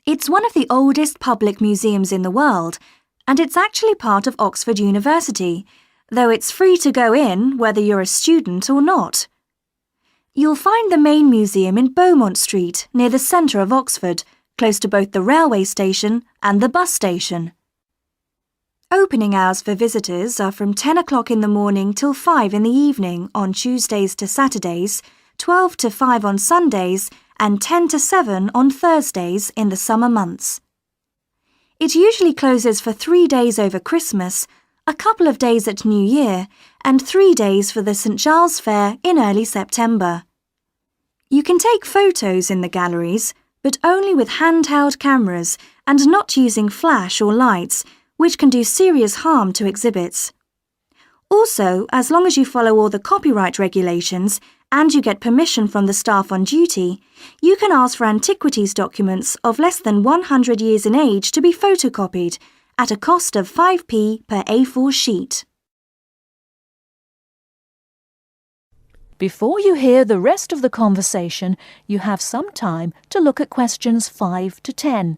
It's one of the oldest public museums in the world, and it's actually part of Oxford University, though it's free to go in whether you're a student or not. You'll find the main museum in Beaumont Street, near the centre of Oxford, close to both the railway station and the bus station. Opening hours for visitors are from 10 o'clock in the morning till 5 in the evening on Tuesdays to Saturdays, 12 to 5 on Sundays, and 10 to 7 on Thursdays in the summer months. It usually closes for 3 days over Christmas, a couple of days at New Year, and 3 days for the St Giles Fair in early September. You can take photos in the galleries, but only with handheld cameras and not using flash or lights, which can do serious harm to exhibits. Also, as long as you follow all the copyright regulations and you get permission from the staff on duty, you can ask for antiquities documents of less than 100 years in age to be photocopied at a cost of 5p per A4 sheet. Before you hear the rest of the conversation, you have some time to look at questions 5 to 10.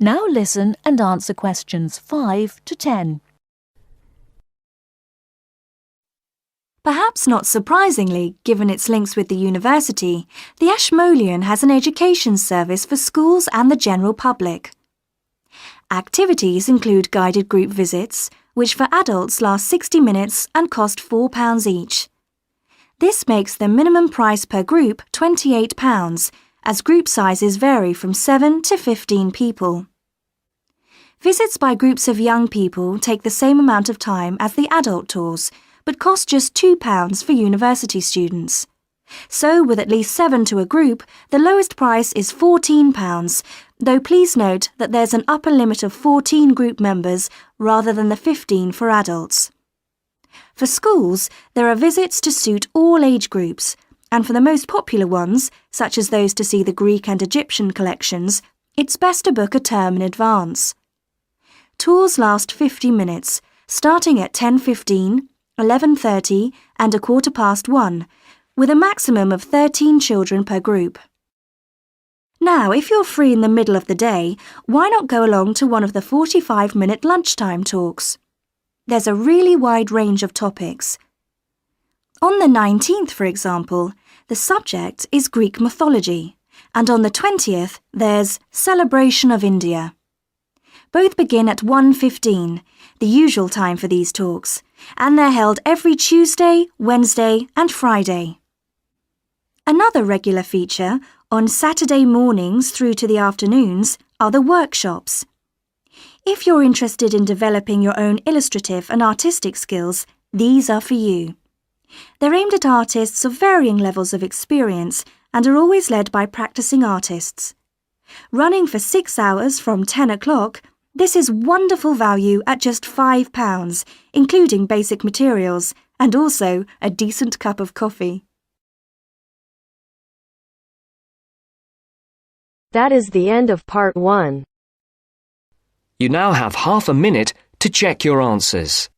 Now listen and answer questions 5 to 10. Perhaps not surprisingly, given its links with the university, the Ashmolean has an education service for schools and the general public. Activities include guided group visits, which for adults last 60 minutes and cost £4 each. This makes the minimum price per group £28, as group sizes vary from 7 to 15 people. Visits by groups of young people take the same amount of time as the adult tours, but cost just £2 for university students. So, with at least 7 to a group, the lowest price is £14, though please note that there's an upper limit of 14 group members rather than the 15 for adults. For schools, there are visits to suit all age groups, and for the most popular ones, such as those to see the Greek and Egyptian collections, it's best to book a term in advance. Tours last 50 minutes, starting at 10:15, 11:30 and 1:15, with a maximum of 13 children per group. Now, if you're free in the middle of the day, why not go along to one of the 45-minute lunchtime talks? There's a really wide range of topics. On the 19th, for example, the subject is Greek mythology, and on the 20th, there's Celebration of India. Both begin at 1:15, the usual time for these talks, and they're held every Tuesday, Wednesday and Friday. Another regular feature, on Saturday mornings through to the afternoons, are the workshops. If you're interested in developing your own illustrative and artistic skills, these are for you. They're aimed at artists of varying levels of experience and are always led by practicing artists. Running for 6 hours from 10 o'clock, this is wonderful value at just £5, including basic materials, and also a decent cup of coffee. That is the end of part 1. You now have half a minute to check your answers.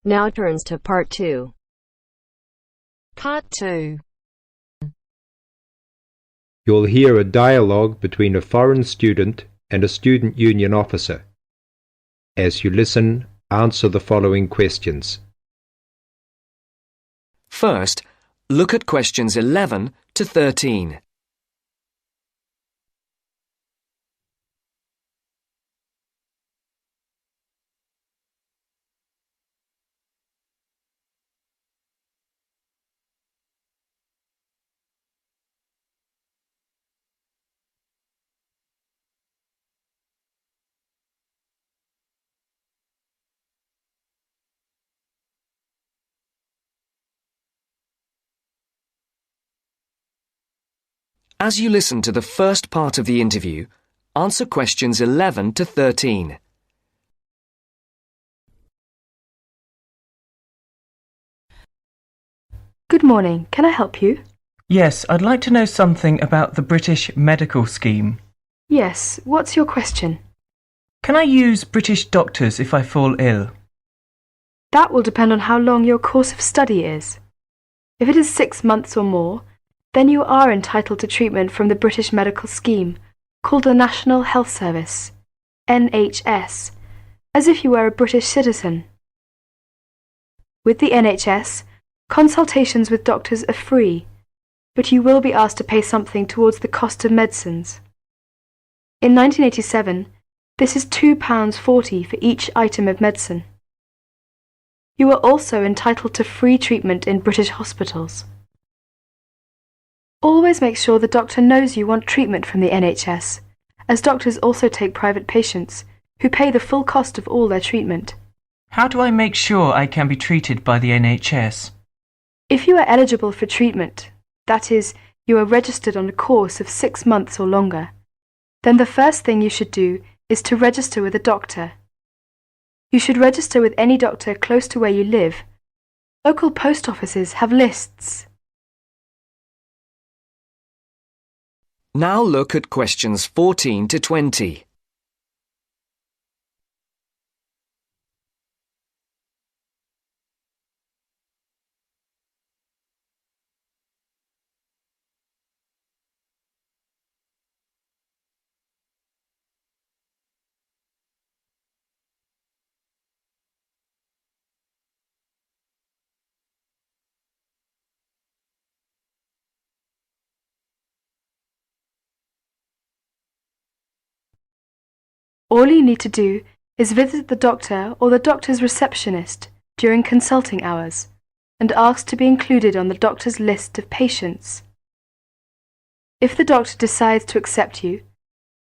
Now turns to part 2. Part 2. You'll hear a dialogue between a foreign student and a student union officer. As you listen, answer the following questions. First, look at questions 11 to 13. As you listen to the first part of the interview, answer questions 11 to 13. Good morning. Can I help you? Yes, I'd like to know something about the British medical scheme. Yes. What's your question? Can I use British doctors if I fall ill? That will depend on how long your course of study is. If it is 6 months or more, then you are entitled to treatment from the British medical scheme, called the National Health Service, NHS, as if you were a British citizen. With the NHS, consultations with doctors are free, but you will be asked to pay something towards the cost of medicines. In 1987, this is £2.40 for each item of medicine. You are also entitled to free treatment in British hospitals. Always make sure the doctor knows you want treatment from the NHS, as doctors also take private patients, who pay the full cost of all their treatment. How do I make sure I can be treated by the NHS? If you are eligible for treatment, that is, you are registered on a course of 6 months or longer, then the first thing you should do is to register with a doctor. You should register with any doctor close to where you live. Local post offices have lists. Now look at questions 14 to 20. All you need to do is visit the doctor or the doctor's receptionist during consulting hours and ask to be included on the doctor's list of patients. If the doctor decides to accept you,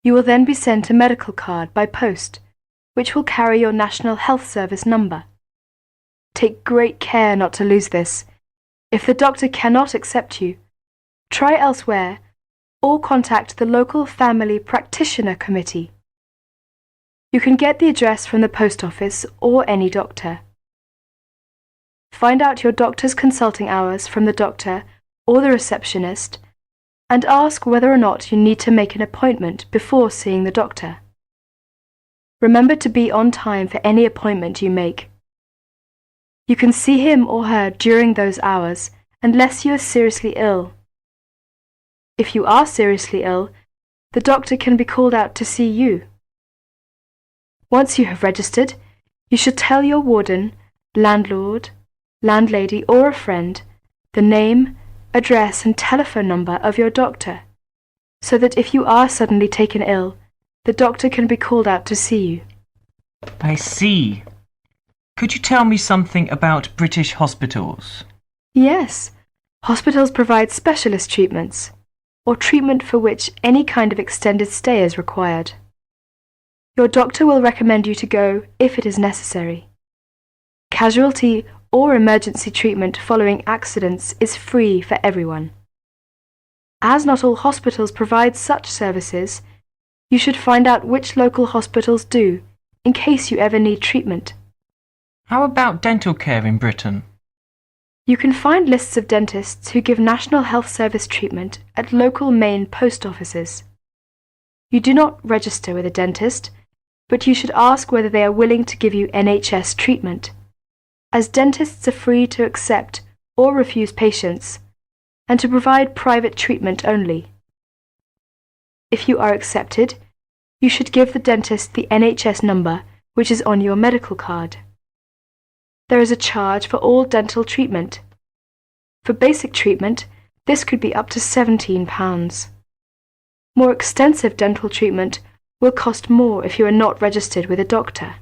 you will then be sent a medical card by post, which will carry your National Health Service number. Take great care not to lose this. If the doctor cannot accept you, try elsewhere or contact the local family practitioner committee. You can get the address from the post office or any doctor. Find out your doctor's consulting hours from the doctor or the receptionist and ask whether or not you need to make an appointment before seeing the doctor. Remember to be on time for any appointment you make. You can see him or her during those hours unless you are seriously ill. If you are seriously ill, the doctor can be called out to see you. Once you have registered, you should tell your warden, landlord, landlady or a friend the name, address and telephone number of your doctor, so that if you are suddenly taken ill, the doctor can be called out to see you. I see. Could you tell me something about British hospitals? Yes, hospitals provide specialist treatments, or treatment for which any kind of extended stay is required. Your doctor will recommend you to go if it is necessary. Casualty or emergency treatment following accidents is free for everyone. As not all hospitals provide such services, you should find out which local hospitals do, in case you ever need treatment. How about dental care in Britain? You can find lists of dentists who give National Health Service treatment at local main post offices. You do not register with a dentist, but you should ask whether they are willing to give you NHS treatment, as dentists are free to accept or refuse patients, and to provide private treatment only. If you are accepted, you should give the dentist the NHS number which is on your medical card. There is a charge for all dental treatment. For basic treatment, this could be up to £17. More extensive dental treatment will cost more if you are not registered with a doctor.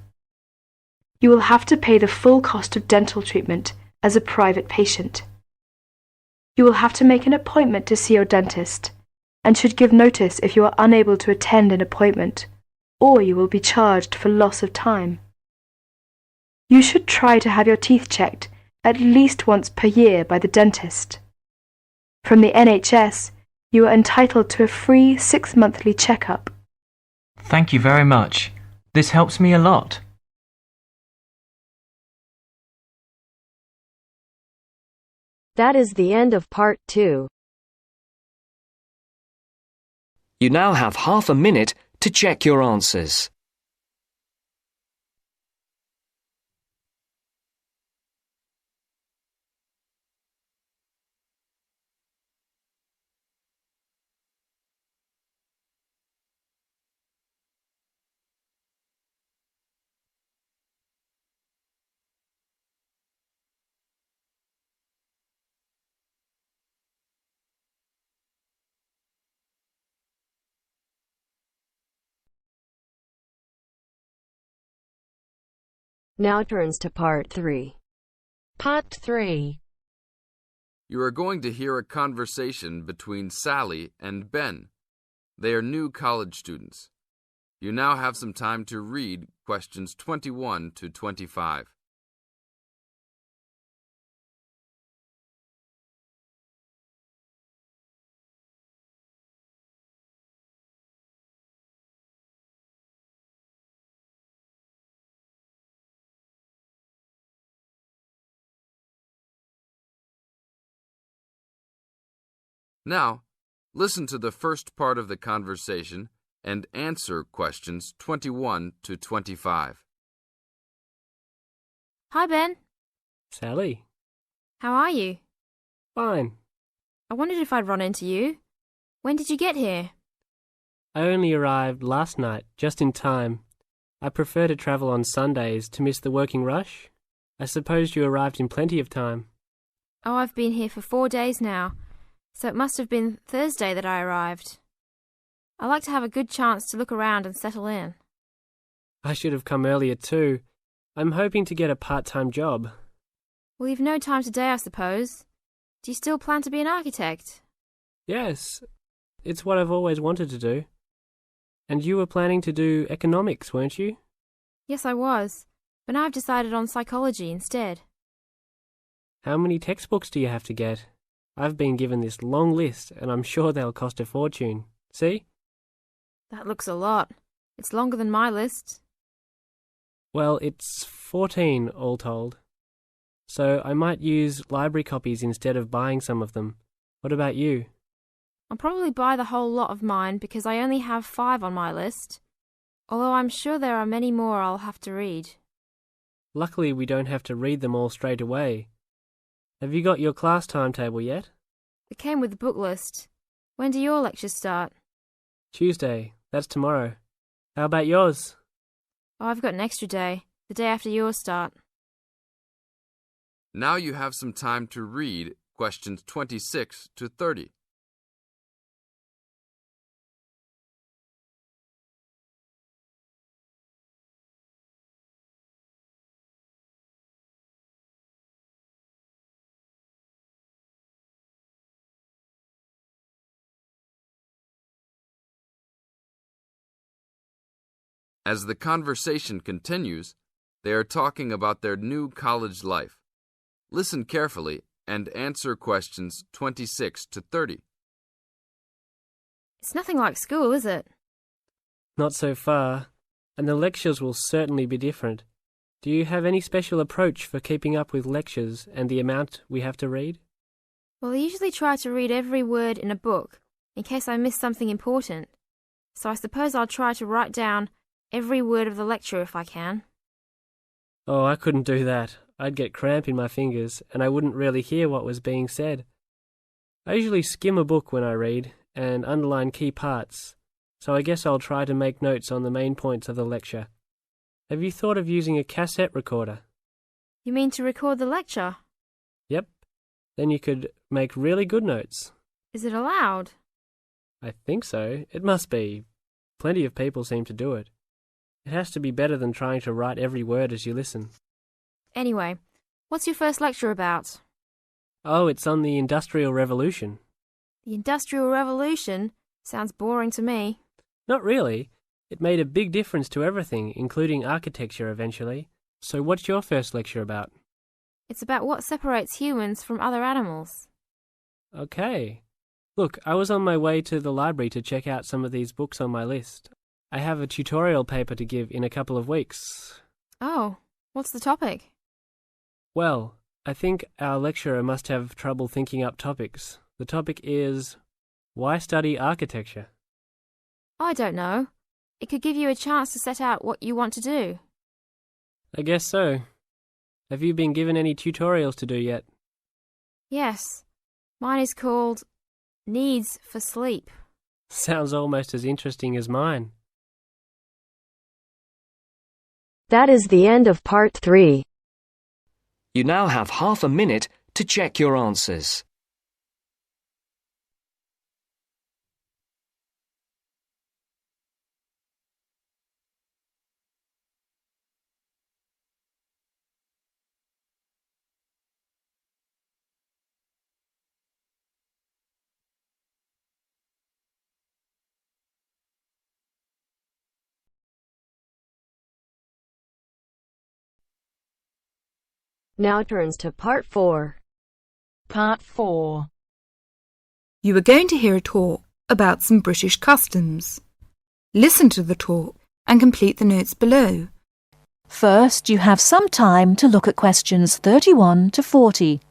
You will have to pay the full cost of dental treatment as a private patient. You will have to make an appointment to see your dentist and should give notice if you are unable to attend an appointment, or you will be charged for loss of time. You should try to have your teeth checked at least once per year by the dentist. From the NHS, You are entitled to a free 6-monthly checkup. Thank you very much. This helps me a lot. That is the end of part 2. You now have half a minute to check your answers. Now turns to part 3. Part 3. You are going to hear a conversation between Sally and Ben. They are new college students. You now have some time to read questions 21 to 25. Now, listen to the first part of the conversation and answer questions 21 to 25. Hi, Ben. Sally. How are you? Fine. I wondered if I'd run into you. When did you get here? I only arrived last night, just in time. I prefer to travel on Sundays to miss the working rush. I suppose you arrived in plenty of time. Oh, I've been here for 4 days now, so it must have been Thursday that I arrived. I like to have a good chance to look around and settle in. I should have come earlier too. I'm hoping to get a part-time job. Well, you've no time today, I suppose. Do you still plan to be an architect? Yes, it's what I've always wanted to do. And you were planning to do economics, weren't you? Yes, I was, but now I've decided on psychology instead. How many textbooks do you have to get? I've been given this long list, and I'm sure they'll cost a fortune. See? That looks a lot. It's longer than my list. Well, it's 14 all told. So I might use library copies instead of buying some of them. What about you? I'll probably buy the whole lot of mine because I only have 5 on my list, although I'm sure there are many more I'll have to read. Luckily, we don't have to read them all straight away. Have you got your class timetable yet? It came with the book list. When do your lectures start? Tuesday. That's tomorrow. How about yours? Oh, I've got an extra day, the day after yours start. Now you have some time to read questions 26 to 30. As the conversation continues, they are talking about their new college life. Listen carefully and answer questions 26 to 30. It's nothing like school, is it? Not so far, and the lectures will certainly be different. Do you have any special approach for keeping up with lectures and the amount we have to read? Well, I usually try to read every word in a book, in case I miss something important. So I suppose I'll try to write down every word of the lecture if I can. Oh, I couldn't do that. I'd get cramp in my fingers, and I wouldn't really hear what was being said. I usually skim a book when I read, and underline key parts, so I guess I'll try to make notes on the main points of the lecture. Have you thought of using a cassette recorder? You mean to record the lecture? Yep. Then you could make really good notes. Is it allowed? I think so. It must be. Plenty of people seem to do it. It has to be better than trying to write every word as you listen. Anyway, what's your first lecture about? Oh, it's on the Industrial Revolution. The Industrial Revolution? Sounds boring to me. Not really. It made a big difference to everything, including architecture eventually. So what's your first lecture about? It's about what separates humans from other animals. Okay. Look, I was on my way to the library to check out some of these books on my list. I have a tutorial paper to give in a couple of weeks. Oh, what's the topic? Well, I think our lecturer must have trouble thinking up topics. The topic is, why study architecture? I don't know. It could give you a chance to set out what you want to do. I guess so. Have you been given any tutorials to do yet? Yes. Mine is called Needs for Sleep. Sounds almost as interesting as mine. That is the end of part 3. You now have half a minute to check your answers. Now turns to part 4. Part 4. You are going to hear a talk about some British customs. Listen to the talk and complete the notes below. First, you have some time to look at questions 31 to 40.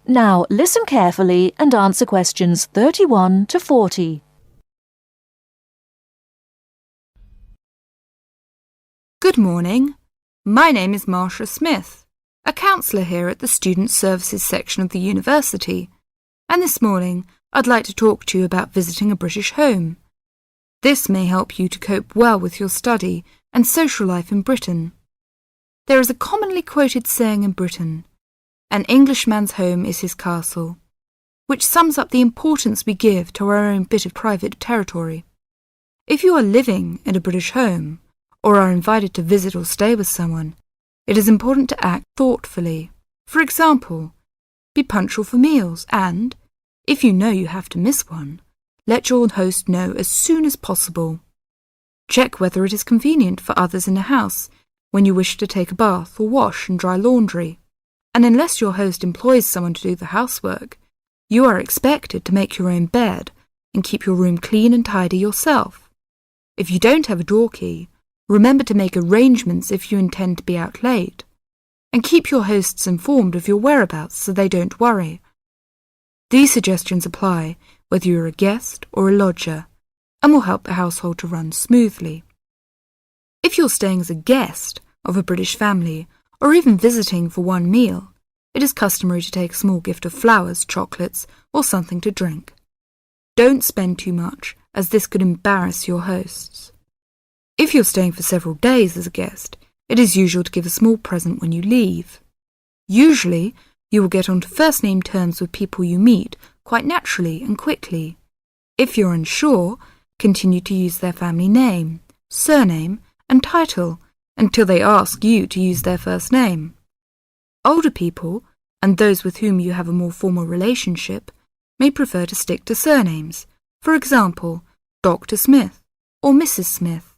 Now listen carefully and answer questions 31 to 40. Good morning. My name is Marsha Smith, a counsellor here at the Student Services section of the university, and this morning I'd like to talk to you about visiting a British home. This may help you to cope well with your study and social life in Britain. There is a commonly quoted saying in Britain, "An Englishman's home is his castle," which sums up the importance we give to our own bit of private territory. If you are living in a British home, or are invited to visit or stay with someone, it is important to act thoughtfully. For example, be punctual for meals and, if you know you have to miss one, let your host know as soon as possible. Check whether it is convenient for others in the house when you wish to take a bath or wash and dry laundry. And unless your host employs someone to do the housework, you are expected to make your own bed and keep your room clean and tidy yourself. If you don't have a door key, remember to make arrangements if you intend to be out late, and keep your hosts informed of your whereabouts so they don't worry. These suggestions apply whether you're a guest or a lodger, and will help the household to run smoothly. If you're staying as a guest of a British family, or even visiting for one meal, it is customary to take a small gift of flowers, chocolates, or something to drink. Don't spend too much, as this could embarrass your hosts. If you're staying for several days as a guest, it is usual to give a small present when you leave. Usually, you will get onto first-name terms with people you meet quite naturally and quickly. If you're unsure, continue to use their family name, surname, and title until they ask you to use their first name. Older people, and those with whom you have a more formal relationship, may prefer to stick to surnames, for example, Dr. Smith or Mrs. Smith.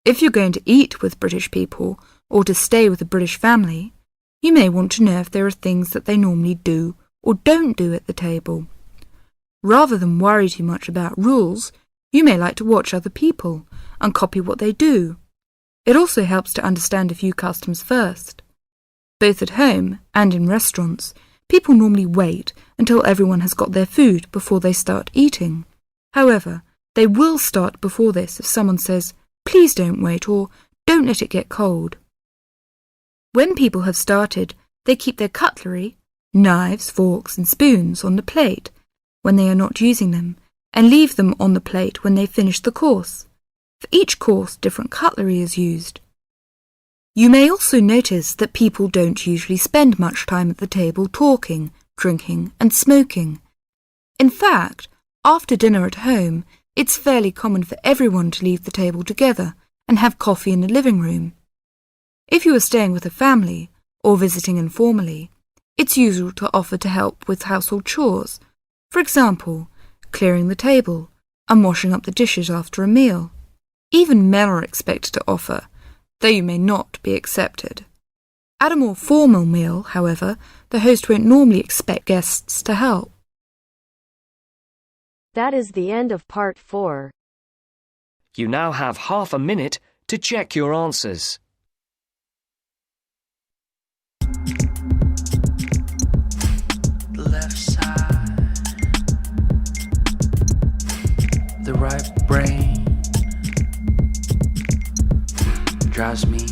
If you're going to eat with British people or to stay with a British family, you may want to know if there are things that they normally do or don't do at the table. Rather than worry too much about rules, you may like to watch other people and copy what they do. It also helps to understand a few customs first. Both at home and in restaurants, people normally wait until everyone has got their food before they start eating. However, they will start before this if someone says, "Please don't wait," or "Don't let it get cold." When people have started, they keep their cutlery, knives, forks and spoons on the plate when they are not using them, and leave them on the plate when they finish the course. For each course, different cutlery is used. You may also notice that people don't usually spend much time at the table talking, drinking and smoking. In fact, after dinner at home, it's fairly common for everyone to leave the table together and have coffee in the living room. If you are staying with a family or visiting informally, it's usual to offer to help with household chores, for example, clearing the table and washing up the dishes after a meal. Even men are expected to offer, though you may not be accepted. At a more formal meal, however, the host won't normally expect guests to help. That is the end of part 4. You now have half a minute to check your answers. The left side, the right brain drives me